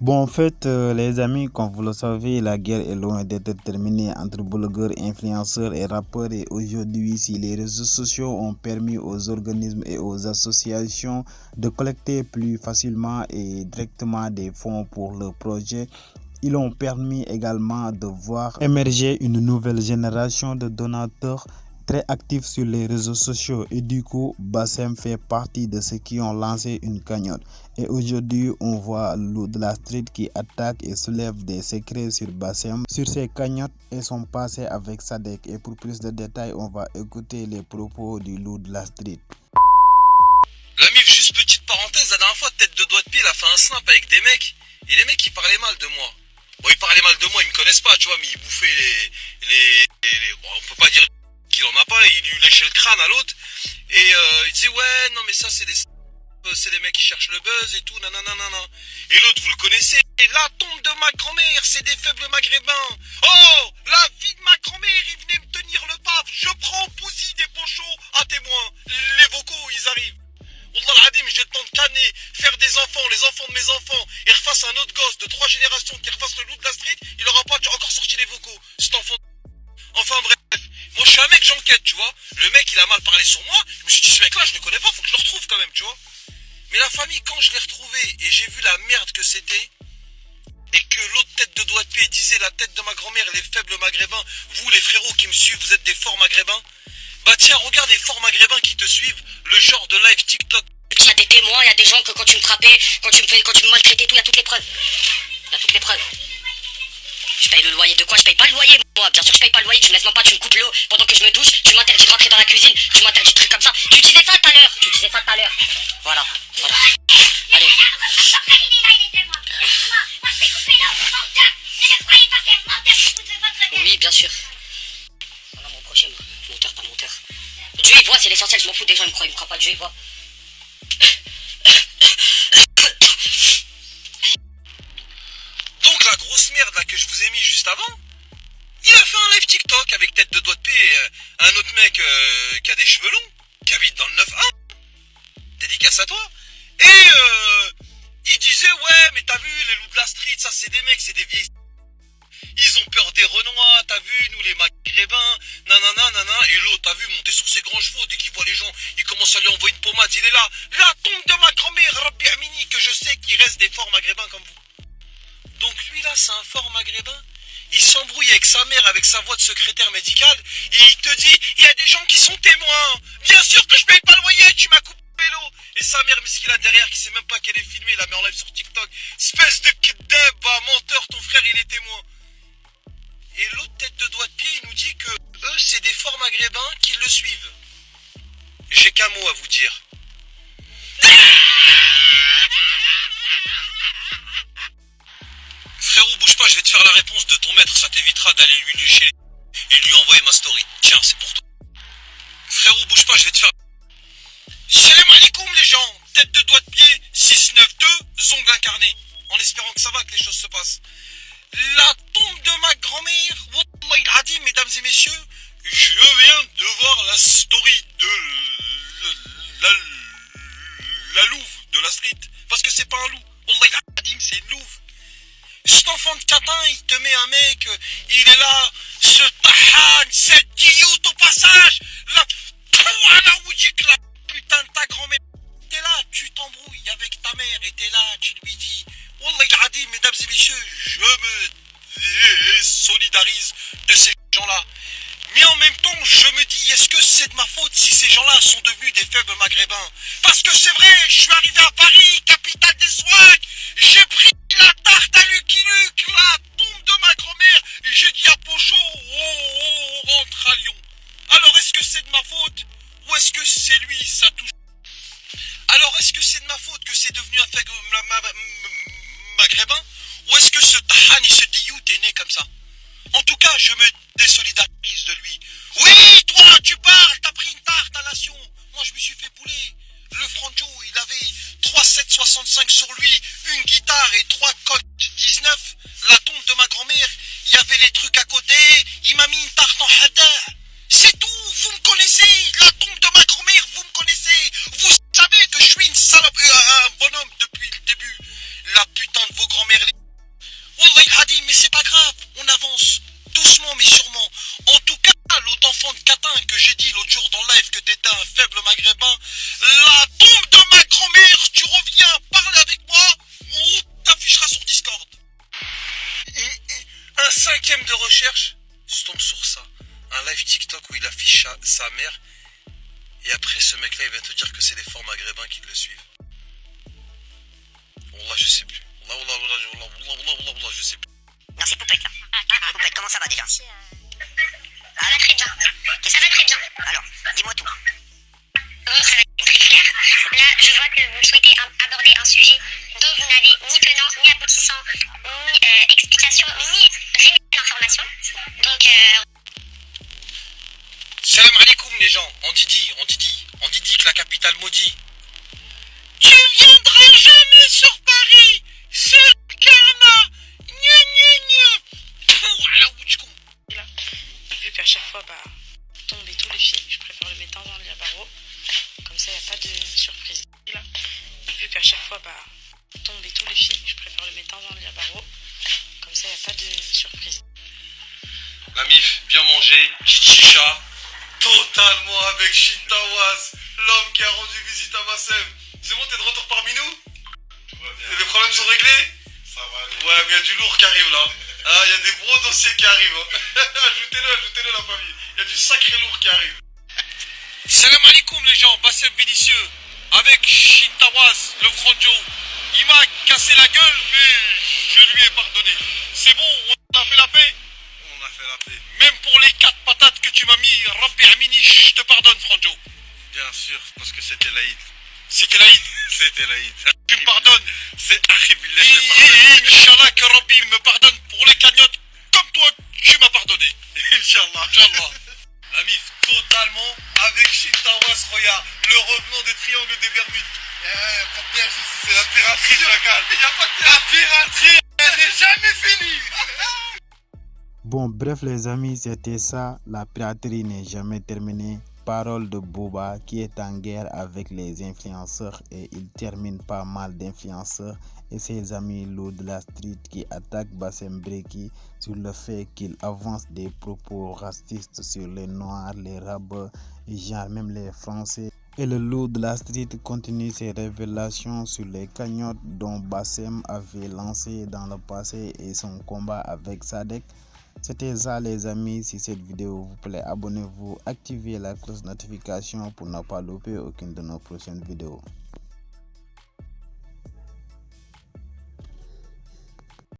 Les amis, comme vous le savez, la guerre est loin d'être terminée entre blogueurs, influenceurs et rappeurs. Et aujourd'hui, si les réseaux sociaux ont permis aux organismes et aux associations de collecter plus facilement et directement des fonds pour leurs projets, ils ont permis également de voir émerger une nouvelle génération de donateurs très actifs sur les réseaux sociaux. Et du coup, Bassem fait partie de ceux qui ont lancé une cagnotte. Et aujourd'hui, on voit Lou de la Street qui attaque et soulève des secrets sur Bassem, sur ses cagnottes et son passé avec Sadek. Et pour plus de détails, on va écouter les propos du Lou de la Street. La mif, juste petite parenthèse, la dernière fois, tête de doigt de pied, il a fait un snap avec des mecs, et les mecs, ils parlaient mal de moi. Bon, ils parlaient mal de moi, ils me connaissent pas, tu vois, mais ils bouffaient bon, on peut pas dire qu'il en a pas, il lui léchait le crâne à l'autre, et il disait, ouais, non, mais ça, c'est des mecs qui cherchent le buzz et tout, nanana. Et l'autre, vous le connaissez, la tombe de ma grand-mère, c'est des faibles maghrébins. Oh, la vie de ma grand-mère, il venait me tenir le pape, je prends Bouzy des pochos à témoin. Les vocaux, ils arrivent. Wallah al-Hadim, j'ai le temps de canner, faire des enfants, les enfants de mes enfants, et refasse un autre gosse de 3 générations qui refasse le Lou de la Street, il aura pas encore sorti les vocaux, cet enfant. Enfin bref, moi je suis un mec, j'enquête, tu vois. Le mec, il a mal parlé sur moi, je me suis dit, ce mec-là, je le connais pas, faut que je le retrouve quand même, tu vois. Mais la famille, quand je l'ai retrouvé, et j'ai vu la merde que c'était, et que l'autre tête de doigt de pied disait, la tête de ma grand-mère, les faibles maghrébins, vous les frérots qui me suivent, vous êtes des forts maghrébins. Bah tiens, regarde les forts maghrébins qui te suivent, le genre de live TikTok. Il y a des témoins, il y a des gens que quand tu me frappais, quand tu me maltraitais, tout, il y a toutes les preuves. Il y a toutes les preuves. Je paye le loyer de quoi? Je paye pas le loyer, moi. Bien sûr que je paye pas le loyer, tu me laisses même pas, tu me coupes l'eau pendant que je me douche, tu m'interdis de rentrer dans la cuisine, tu m'interdis de trucs comme ça. Tu disais ça tout à l'heure. Voilà. Allez. Oui, bien sûr. Voilà mon prochain, monteur, pas monteur. Dieu il voit, c'est l'essentiel, je m'en fous des gens, il me croit pas, Dieu il voit. Donc la grosse merde là que je vous ai mis juste avant, il a fait un live TikTok avec tête de doigt de pied, un autre mec qui a des cheveux longs, qui habite dans le 9-1, dédicace à toi, et il disait ouais mais t'as vu les loups de la street, ça c'est des mecs, c'est des vieilles, ils ont peur des Renois, t'as vu nous les maghrébins, nanana, et l'autre t'as vu monter sur ses grands chevaux, dès qu'il voit les gens, il commence à lui envoyer une pommade, il est là, la tombe de ma grand-mère, Rabbi Amini, que je sais qu'il reste des forts maghrébins comme vous. Donc lui là c'est un fort maghrébin, il s'embrouille avec sa mère, avec sa voix de secrétaire médicale, et il te dit, il y a des gens qui sont témoins, bien sûr que je paye pas le loyer, tu m'as coupé l'eau. Et sa mère miskin là derrière qui sait même pas qu'elle est filmée, la met en live sur TikTok, espèce de kidnap, bah menteur, ton frère il est témoin. Et l'autre tête de doigt de pied il nous dit que eux c'est des forts maghrébins qui le suivent. J'ai qu'un mot à vous dire. Frérot, bouge pas, je vais te faire la réponse de ton maître, ça t'évitera d'aller lui lécher et lui envoyer ma story. Tiens, c'est pour toi. Frérot, bouge pas, je vais te faire... Salam alaikum les gens, tête de doigt de pied, 692, zongle incarné, en espérant que ça va, que les choses se passent. La tombe de ma grand-mère, Wallah il a dit, mesdames et messieurs, je viens de voir la story de la louve de la street, parce que c'est pas un loup, Wallah il a dit, c'est une louve. Cet enfant de catin, il te met un mec, il est là, ce tahan, cette dioute au passage, la putain de ta grand-mère, t'es là, tu t'embrouilles avec ta mère, et t'es là, tu lui dis, Wallah il a dit, mesdames et messieurs, je me solidarise de ces gens-là. Mais en même temps, je me dis, est-ce que c'est de ma faute si ces gens-là sont devenus des faibles maghrébins? Parce que c'est vrai, je suis arrivé à Paris, capitale des swags, j'ai pris la tarte à Lucky Luke, la tombe de ma grand-mère, et j'ai dit à Pocho, oh, rentre à Lyon. Alors est-ce que c'est de ma faute? Ou est-ce que c'est lui, ça touche? Alors est-ce que c'est de ma faute que c'est devenu un faible maghrébin? Ou est-ce que ce tahan et ce diout est né comme ça? En tout cas, je me désolidarise de lui. Oui, toi, tu parles, t'as pris une tarte à Nation. Moi, je me suis fait bouler. Le Franjo, il avait 3,765 sur lui, une guitare et 3 coques 19. La tombe de ma grand-mère, il y avait les trucs à côté. Il m'a mis une tarte en hada. C'est tout, vous me connaissez. La tombe de ma grand-mère, vous me connaissez. Vous savez que je suis une salope, un bonhomme depuis le début. La putain de vos grand-mères, 8e de recherche, je tombe sur ça. Un live TikTok où il affiche sa mère. Et après, ce mec-là, il va te dire que c'est les forts maghrébins qui le suivent. Wallah, je sais plus. Wallah, je sais plus. Non, c'est Poupette, là. Poupette, comment ça va déjà? Ça va très bien. Ça va très bien. Alors, dis-moi tout. Oui, ça va être très clair. Là, je vois que vous souhaitez aborder un sujet dont vous n'avez ni tenant, ni aboutissant, ni explication, ni réelle information. Donc, Salam alaikum les gens, on dit que la capitale maudit. Tu viendras jamais sur Paris, c'est le karma. Vu qu'à chaque fois, tomber tous les filles, je préfère le mettre dans un barreau. Comme ça, il n'y a pas de surprise. Vu qu'à chaque fois, tomber tous les filles, je préfère le mettre dans un barreau. Comme ça, il n'y a pas de surprise. La mif, bien manger, petite chicha, totalement avec Shintawaz, l'homme qui a rendu visite à Bassem. C'est bon, t'es de retour parmi nous? Les problèmes sont réglés? Ça va aller. Ouais, mais il y a du lourd qui arrive là. Ah, il y a des gros dossiers qui arrivent. Ajoutez-le la famille. Il y a du sacré lourd qui arrive. Salam alaikum les gens, Bassem Vénitieux, avec Shintawaz, le Franjo. Il m'a cassé la gueule, mais je lui ai pardonné. C'est bon, on a fait la paix? On a fait la paix. Même pour les 4 patates que tu m'as mis, Rabbi Amini, je te pardonne, Franjo. Bien sûr, parce que c'était l'Aïd. C'était l'Aïd. C'était l'Aïd. Tu me pardonnes. C'est Achibillah, je te pardonne. Inch'Allah que Rabbi me pardonne pour les cagnottes, comme toi, tu m'as pardonné. Inch'Allah. Inch'Allah. La mif, totalement avec Shintawaz Roya, le revenant des triangles des Bermudes. Pas de piège ici, c'est la piraterie, chacal. Il n'y a pas de La piraterie, elle n'est jamais finie. Bon, bref les amis, c'était ça. La piraterie n'est jamais terminée. Parole de Booba qui est en guerre avec les influenceurs et il termine pas mal d'influenceurs et ses amis loups de la street qui attaquent Bassem Breki sur le fait qu'il avance des propos racistes sur les noirs, les rabbins et genre même les français. Et le loup de la street continue ses révélations sur les cagnottes dont Bassem avait lancé dans le passé et son combat avec Sadek. C'était ça les amis, si cette vidéo vous plaît, abonnez-vous, activez la cloche de notification pour ne pas louper aucune de nos prochaines vidéos.